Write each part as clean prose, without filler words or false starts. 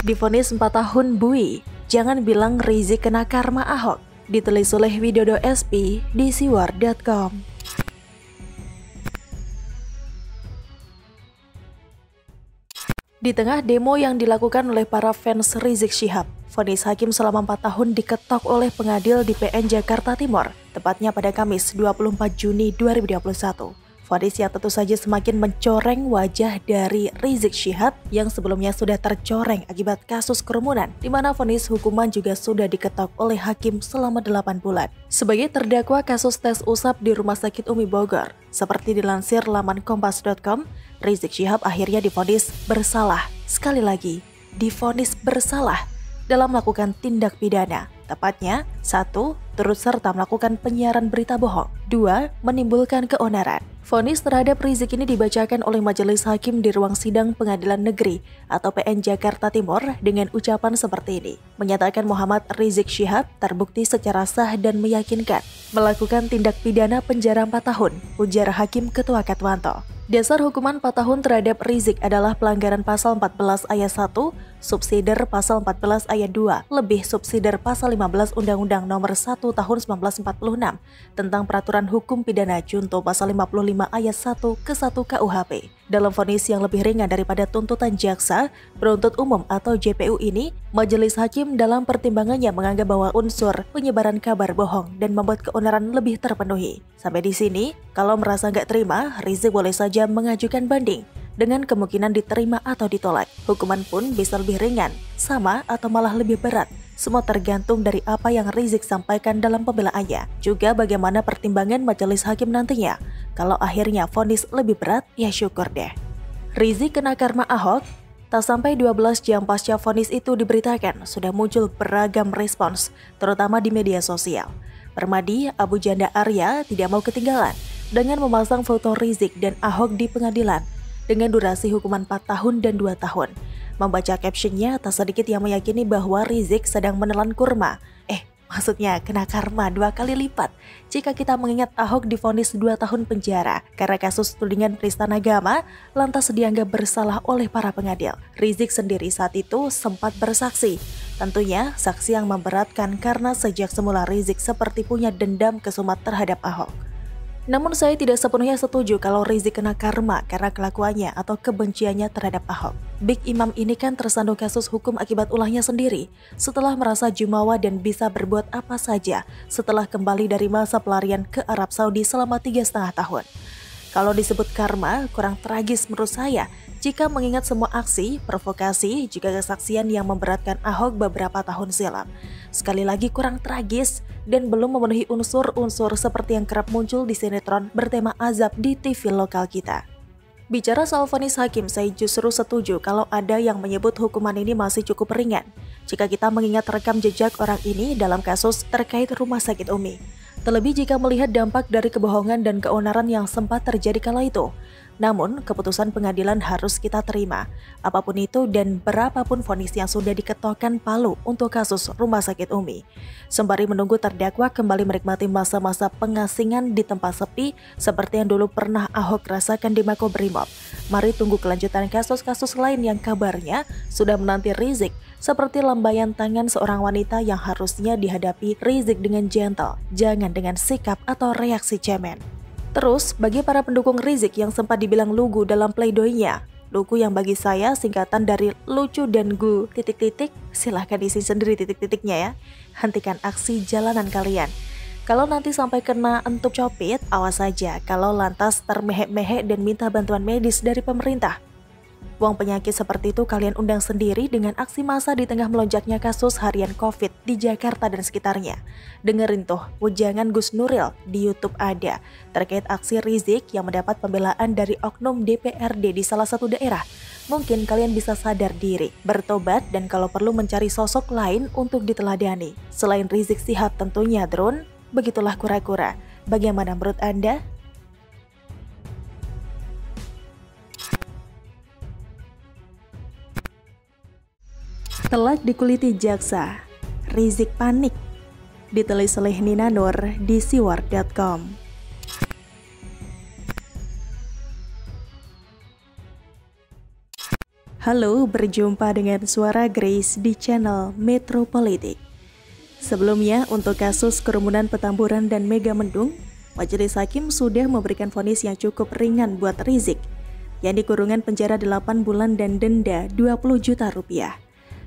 Divonis 4 tahun bui, jangan bilang Rizik kena karma Ahok. Ditulis oleh Widodo SP di siwar.com. Di tengah demo yang dilakukan oleh para fans Rizik Syihab, vonis hakim selama 4 tahun diketok oleh pengadilan di PN Jakarta Timur, tepatnya pada Kamis 24 Juni 2021. Vonis yang tentu saja semakin mencoreng wajah dari Rizik Syihab yang sebelumnya sudah tercoreng akibat kasus kerumunan, di mana vonis hukuman juga sudah diketok oleh hakim selama 8 bulan. Sebagai terdakwa kasus tes usap di Rumah Sakit Umi Bogor, seperti dilansir laman kompas.com, Rizik Syihab akhirnya divonis bersalah. Sekali lagi, divonis bersalah dalam melakukan tindak pidana. Tepatnya, 1. Turut serta melakukan penyiaran berita bohong. 2. Menimbulkan keonaran. Vonis terhadap Rizik ini dibacakan oleh Majelis Hakim di ruang sidang Pengadilan Negeri atau PN Jakarta Timur dengan ucapan seperti ini. Menyatakan Muhammad Rizik Syihab terbukti secara sah dan meyakinkan melakukan tindak pidana penjara 4 tahun, ujar Hakim Ketua Katwanto. Dasar hukuman 4 tahun terhadap Rizik adalah pelanggaran pasal 14 ayat 1, subsidiar pasal 14 ayat 2, lebih subsidiar pasal 15 Undang-Undang Nomor 1 Tahun 1946 tentang Peraturan Hukum Pidana Junto pasal 55 ayat 1 ke 1 KUHP. Dalam vonis yang lebih ringan daripada tuntutan jaksa penuntut umum atau JPU ini, Majelis Hakim dalam pertimbangannya menganggap bahwa unsur penyebaran kabar bohong dan membuat keonaran lebih terpenuhi. Sampai di sini, kalau merasa nggak terima, Rizik boleh saja mengajukan banding dengan kemungkinan diterima atau ditolak. Hukuman pun bisa lebih ringan, sama atau malah lebih berat. Semua tergantung dari apa yang Rizik sampaikan dalam pembelaannya. Juga bagaimana pertimbangan majelis hakim nantinya. Kalau akhirnya vonis lebih berat, ya syukur deh. Rizik kena karma Ahok. Tak sampai 12 jam pasca vonis itu diberitakan, sudah muncul beragam respons, terutama di media sosial. Permadi Abu Janda Arya tidak mau ketinggalan dengan memasang foto Rizik dan Ahok di pengadilan dengan durasi hukuman 4 tahun dan 2 tahun. Membaca captionnya, tak sedikit yang meyakini bahwa Rizik sedang menelan kurma. Maksudnya kena karma 2 kali lipat jika kita mengingat Ahok divonis 2 tahun penjara karena kasus tudingan penistaan agama, lantas dianggap bersalah oleh para pengadil. Rizik sendiri saat itu sempat bersaksi. Tentunya saksi yang memberatkan karena sejak semula Rizik seperti punya dendam kesumat terhadap Ahok. Namun saya tidak sepenuhnya setuju kalau Rizik kena karma karena kelakuannya atau kebenciannya terhadap Ahok. Big Imam ini kan tersandung kasus hukum akibat ulahnya sendiri setelah merasa jumawa dan bisa berbuat apa saja setelah kembali dari masa pelarian ke Arab Saudi selama 3,5 tahun. Kalau disebut karma, kurang tragis menurut saya jika mengingat semua aksi, provokasi, juga kesaksian yang memberatkan Ahok beberapa tahun silam. Sekali lagi kurang tragis dan belum memenuhi unsur-unsur seperti yang kerap muncul di sinetron bertema azab di TV lokal kita. Bicara soal vonis hakim, saya justru setuju kalau ada yang menyebut hukuman ini masih cukup ringan jika kita mengingat rekam jejak orang ini dalam kasus terkait Rumah Sakit Umi. Terlebih jika melihat dampak dari kebohongan dan keonaran yang sempat terjadi kala itu. Namun, keputusan pengadilan harus kita terima, apapun itu dan berapapun vonis yang sudah diketokkan palu untuk kasus Rumah Sakit Umi. Sembari menunggu terdakwa kembali menikmati masa-masa pengasingan di tempat sepi seperti yang dulu pernah Ahok rasakan di Makobrimob. Mari tunggu kelanjutan kasus-kasus lain yang kabarnya sudah menanti Rizik, seperti lambaian tangan seorang wanita yang harusnya dihadapi Rizik dengan gentle, jangan dengan sikap atau reaksi cemen. Terus, bagi para pendukung Rizik yang sempat dibilang lugu dalam pleidoinya, lugu yang bagi saya singkatan dari lucu dan gu ... silahkan isi sendiri titik-titiknya ya. Hentikan aksi jalanan kalian. Kalau nanti sampai kena entuk copit, awas saja kalau lantas termehek-mehek dan minta bantuan medis dari pemerintah. Uang penyakit seperti itu kalian undang sendiri dengan aksi massa di tengah melonjaknya kasus harian COVID di Jakarta dan sekitarnya. Dengerin tuh, ujangan Gus Nuril di YouTube ada terkait aksi Rizik yang mendapat pembelaan dari oknum DPRD di salah satu daerah. Mungkin kalian bisa sadar diri, bertobat dan kalau perlu mencari sosok lain untuk diteladani. Selain Rizik Syihab tentunya, Drone. Begitulah kura-kura. Bagaimana menurut Anda? Telak dikuliti jaksa, Rizik panik. Ditulis oleh Nina Nur di siwar.com. Halo, berjumpa dengan Suara Grace di channel Metropolitik. Sebelumnya, untuk kasus kerumunan Petamburan dan Megamendung, Majelis Hakim sudah memberikan vonis yang cukup ringan buat Rizik, yakni kurungan penjara 8 bulan dan denda 20 juta rupiah.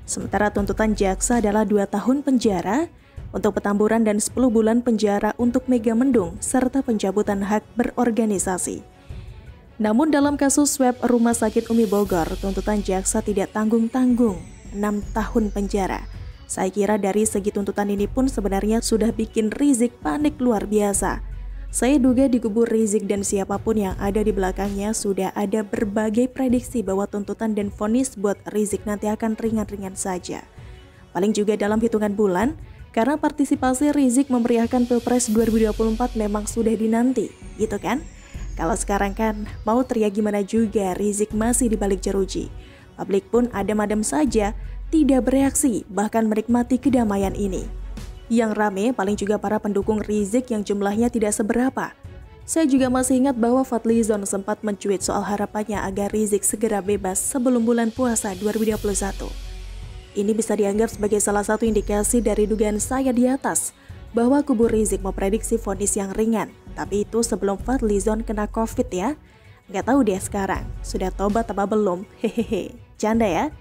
Sementara tuntutan jaksa adalah 2 tahun penjara untuk Petamburan dan 10 bulan penjara untuk Megamendung, serta pencabutan hak berorganisasi. Namun dalam kasus swab Rumah Sakit Umi Bogor, tuntutan jaksa tidak tanggung-tanggung, 6 tahun penjara. Saya kira dari segi tuntutan ini pun sebenarnya sudah bikin Rizik panik luar biasa. Saya duga di kubu Rizik dan siapapun yang ada di belakangnya sudah ada berbagai prediksi bahwa tuntutan dan vonis buat Rizik nanti akan ringan-ringan saja. Paling juga dalam hitungan bulan, karena partisipasi Rizik memeriahkan Pilpres 2024 memang sudah dinanti, gitu kan? Kalau sekarang kan mau teriak gimana juga, Rizik masih di balik jeruji. Publik pun adem-adem saja, tidak bereaksi, bahkan menikmati kedamaian ini. Yang rame paling juga para pendukung Rizik yang jumlahnya tidak seberapa. Saya juga masih ingat bahwa Fadlizon sempat mencuit soal harapannya agar Rizik segera bebas sebelum bulan puasa 2021. Ini bisa dianggap sebagai salah satu indikasi dari dugaan saya di atas, bahwa kubu Rizik memprediksi vonis yang ringan. Tapi itu sebelum Fadlizon kena COVID ya. Nggak tahu deh sekarang, sudah tobat apa belum? Hehehe, canda ya.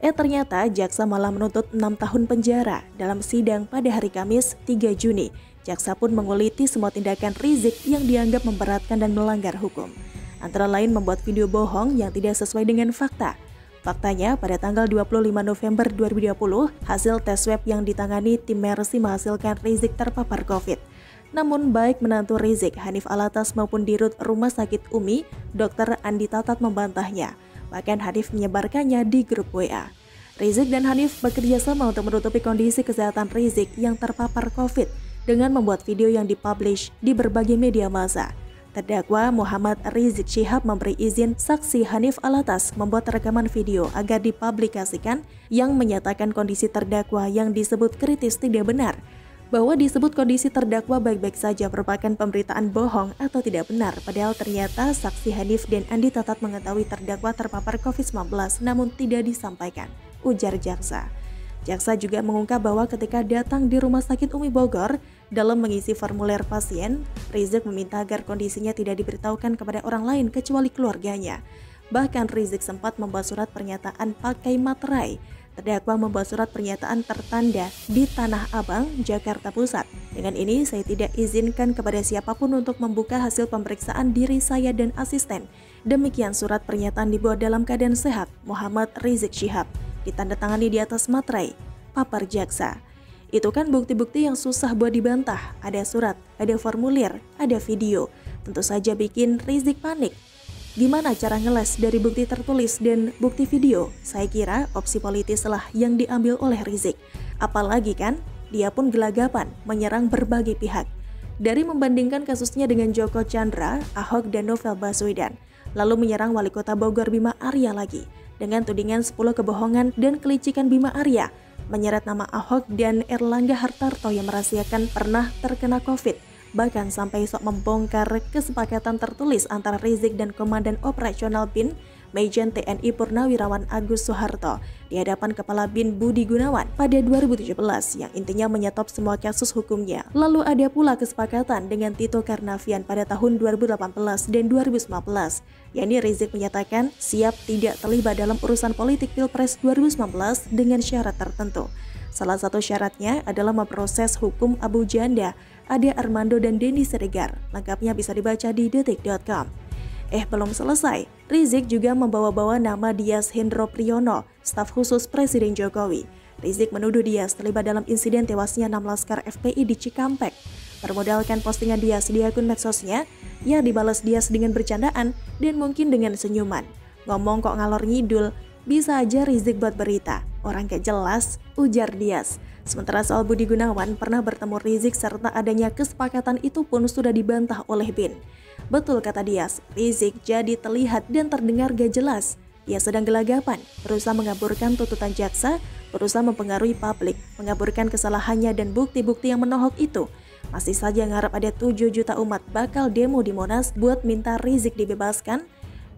Ternyata jaksa malah menuntut 6 tahun penjara. Dalam sidang pada hari Kamis 3 Juni, jaksa pun menguliti semua tindakan Rizik yang dianggap memberatkan dan melanggar hukum. Antara lain membuat video bohong yang tidak sesuai dengan fakta. Faktanya, pada tanggal 25 November 2020, hasil tes swab yang ditangani tim Mercy menghasilkan Rizik terpapar COVID. Namun baik menantu Rizik, Hanif Alatas maupun dirut Rumah Sakit Umi, Dr. Andi Tatat membantahnya. Bahkan Hanif menyebarkannya di grup WA. Rizik dan Hanif bekerja sama untuk menutupi kondisi kesehatan Rizik yang terpapar COVID dengan membuat video yang dipublish di berbagai media massa. Terdakwa Muhammad Rizik Syihab memberi izin saksi Hanif Alatas membuat rekaman video agar dipublikasikan yang menyatakan kondisi terdakwa yang disebut kritis tidak benar. Bahwa disebut kondisi terdakwa baik-baik saja merupakan pemberitaan bohong atau tidak benar, padahal ternyata saksi Hanif dan Andi Tatat mengetahui terdakwa terpapar COVID-19 namun tidak disampaikan, ujar jaksa. Jaksa juga mengungkap bahwa ketika datang di Rumah Sakit Umi Bogor, dalam mengisi formulir pasien, Rizik meminta agar kondisinya tidak diberitahukan kepada orang lain kecuali keluarganya. Bahkan Rizik sempat membuat surat pernyataan pakai materai. Terdakwa membuat surat pernyataan tertanda di Tanah Abang, Jakarta Pusat. Dengan ini, saya tidak izinkan kepada siapapun untuk membuka hasil pemeriksaan diri saya dan asisten. Demikian surat pernyataan dibuat dalam keadaan sehat, Muhammad Rizik Syihab. Ditandatangani di atas materai, papar jaksa. Itu kan bukti-bukti yang susah buat dibantah. Ada surat, ada formulir, ada video. Tentu saja bikin Rizik panik. Gimana cara ngeles dari bukti tertulis dan bukti video? Saya kira opsi politis lah yang diambil oleh Rizik. Apalagi kan, dia pun gelagapan menyerang berbagai pihak. Dari membandingkan kasusnya dengan Joko Chandra, Ahok dan Novel Baswedan, lalu menyerang Wali Kota Bogor Bima Arya lagi, dengan tudingan 10 kebohongan dan kelicikan Bima Arya, menyeret nama Ahok dan Erlangga Hartarto yang merahasiakan pernah terkena COVID. Bahkan sampai sok membongkar kesepakatan tertulis antara Rizik dan Komandan Operasional BIN, Majen TNI Purnawirawan Agus Soeharto di hadapan Kepala BIN Budi Gunawan pada 2017 yang intinya menyetop semua kasus hukumnya. Lalu ada pula kesepakatan dengan Tito Karnavian pada tahun 2018 dan 2019, yakni Rizik menyatakan siap tidak terlibat dalam urusan politik Pilpres 2019 dengan syarat tertentu. Salah satu syaratnya adalah memproses hukum Abu Janda, Ade Armando dan Denny Siregar. Lengkapnya bisa dibaca di detik.com. Belum selesai, Rizik juga membawa-bawa nama Dias Hendro Priyono, staf khusus Presiden Jokowi. Rizik menuduh Dias terlibat dalam insiden tewasnya 6 laskar FPI di Cikampek. Bermodalkan postingan Dias di akun medsosnya, ia dibalas Dias dengan bercandaan dan mungkin dengan senyuman. Ngomong kok ngalor ngidul, bisa aja Rizik buat berita. Orang gak jelas, ujar Dias. Sementara soal Budi Gunawan pernah bertemu Rizik serta adanya kesepakatan itu pun sudah dibantah oleh BIN. Betul kata Dias, Rizik jadi terlihat dan terdengar gak jelas. Ia sedang gelagapan, berusaha mengaburkan tuntutan jaksa, berusaha mempengaruhi publik, mengaburkan kesalahannya dan bukti-bukti yang menohok itu. Masih saja ngarep ada 7 juta umat bakal demo di Monas buat minta Rizik dibebaskan.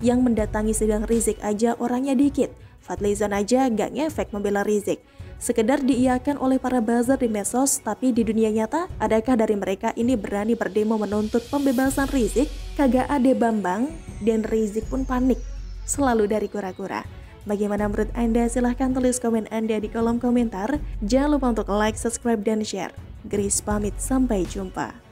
Yang mendatangi sidang Rizik aja orangnya dikit. Fadlizon aja gak ngefek membela Rizik. Sekedar diiyakan oleh para buzzer di medsos, tapi di dunia nyata, adakah dari mereka ini berani berdemo menuntut pembebasan Rizik? Kagak ada Bambang, dan Rizik pun panik. Selalu dari kura-kura. Bagaimana menurut Anda? Silahkan tulis komen Anda di kolom komentar. Jangan lupa untuk like, subscribe, dan share. Grace pamit, sampai jumpa.